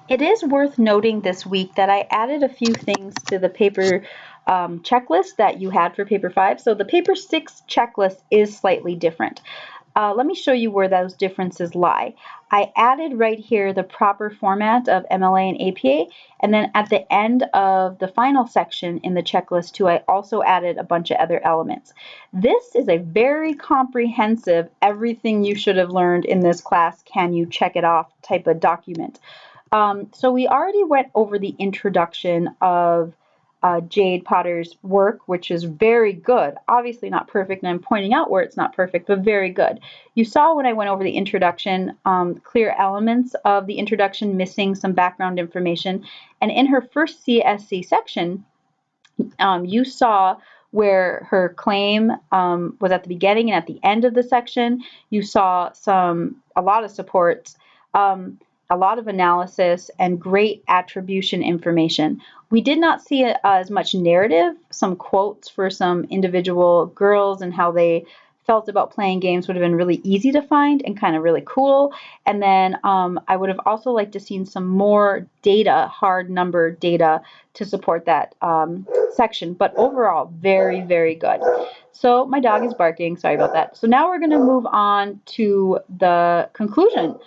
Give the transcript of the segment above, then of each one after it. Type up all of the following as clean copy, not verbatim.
It is worth noting this week that I added a few things to the paper checklist that you had for paper 5. So the paper 6 checklist is slightly different. Let me show you where those differences lie. I added right here the proper format of MLA and APA, and then at the end of the final section in the checklist too, I also added a bunch of other elements. This is a very comprehensive, everything you should have learned in this class, can you check it off type of document. So we already went over the introduction of Jade Potter's work, which is very good. Obviously not perfect, and I'm pointing out where it's not perfect, but very good. You saw when I went over the introduction, clear elements of the introduction missing some background information. And in her first CSC section, you saw where her claim was at the beginning and at the end of the section. You saw a lot of supports, a lot of analysis, and great attribution information. We did not see as much narrative. Some quotes for some individual girls and how they felt about playing games would have been really easy to find and kind of really cool. And then I would have also liked to seen some more data, hard number data to support that section. But overall, very, very good. So my dog is barking. Sorry about that. So now we're going to move on to the conclusion.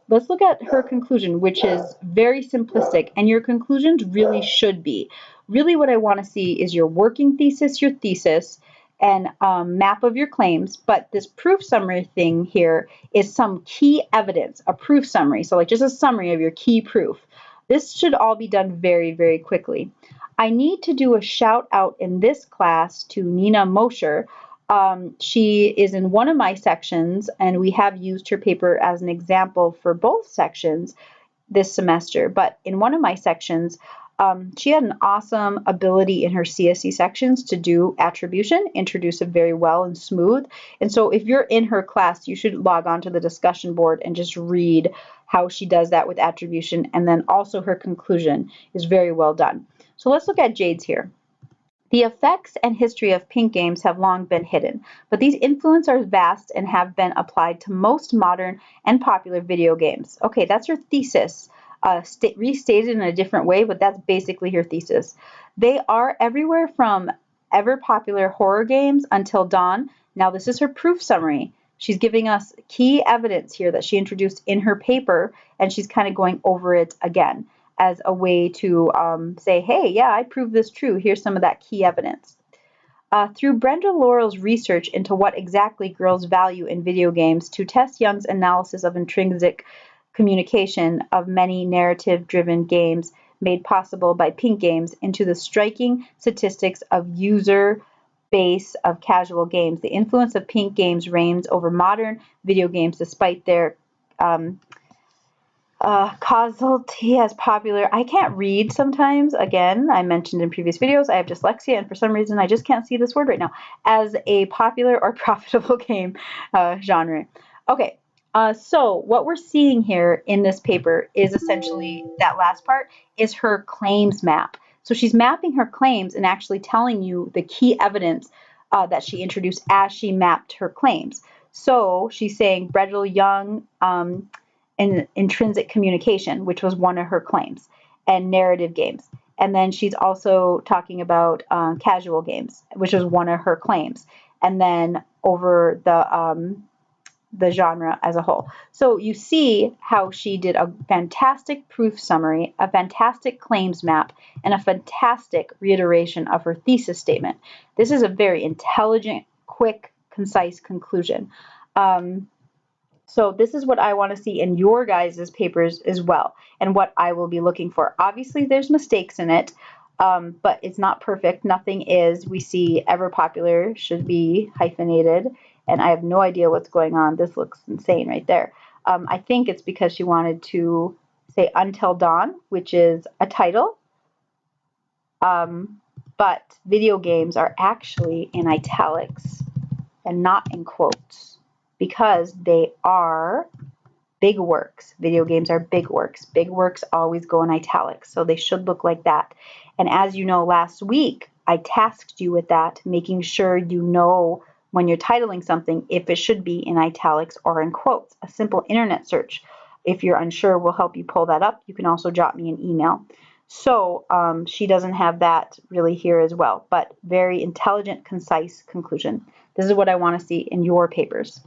Let's look at her conclusion, which is very simplistic, and your conclusions really should be. Really what I want to see is your working thesis, your thesis, and map of your claims, but this proof summary thing here is some key evidence, a proof summary, so like just a summary of your key proof. This should all be done very, very quickly. I need to do a shout out in this class to Nina Mosher. She is in one of my sections, and we have used her paper as an example for both sections this semester. But in one of my sections, she had an awesome ability in her CSC sections to do attribution, introduce it very well and smooth. And so if you're in her class, you should log on to the discussion board and just read how she does that with attribution. And then also her conclusion is very well done. So let's look at Jade's here. The effects and history of pink games have long been hidden, but these influences are vast and have been applied to most modern and popular video games. Okay, that's her thesis, restated in a different way, but that's basically her thesis. They are everywhere from ever popular horror games until Dawn. Now, this is her proof summary. She's giving us key evidence here that she introduced in her paper, and she's kind of going over it again as a way to say, hey, yeah, I proved this true. Here's some of that key evidence. Through Brenda Laurel's research into what exactly girls value in video games to test Young's analysis of intrinsic communication of many narrative-driven games made possible by pink games into the striking statistics of user base of casual games. The influence of pink games reigns over modern video games despite their causality as popular. I can't read sometimes. Again, I mentioned in previous videos, I have dyslexia, and for some reason, I just can't see this word right now. As a popular or profitable game genre. Okay, so what we're seeing here in this paper is essentially that last part is her claims map. So she's mapping her claims and actually telling you the key evidence that she introduced as she mapped her claims. So she's saying Brenda Young and intrinsic communication, which was one of her claims, and narrative games. And then she's also talking about casual games, which was one of her claims. And then over the genre as a whole. So you see how she did a fantastic proof summary, a fantastic claims map, and a fantastic reiteration of her thesis statement. This is a very intelligent, quick, concise conclusion. So this is what I want to see in your guys' papers as well, and what I will be looking for. Obviously, there's mistakes in it, but it's not perfect. Nothing is. We see ever popular should be hyphenated, and I have no idea what's going on. This looks insane right there. I think it's because she wanted to say Until Dawn, which is a title, but video games are actually in italics and not in quotes, because they are big works. Video games are big works. Big works always go in italics, so they should look like that. And as you know, last week, I tasked you with that, making sure you know when you're titling something if it should be in italics or in quotes. A simple internet search if you're unsure, we'll help you pull that up. You can also drop me an email. So she doesn't have that really here as well, but very intelligent, concise conclusion. This is what I want to see in your papers.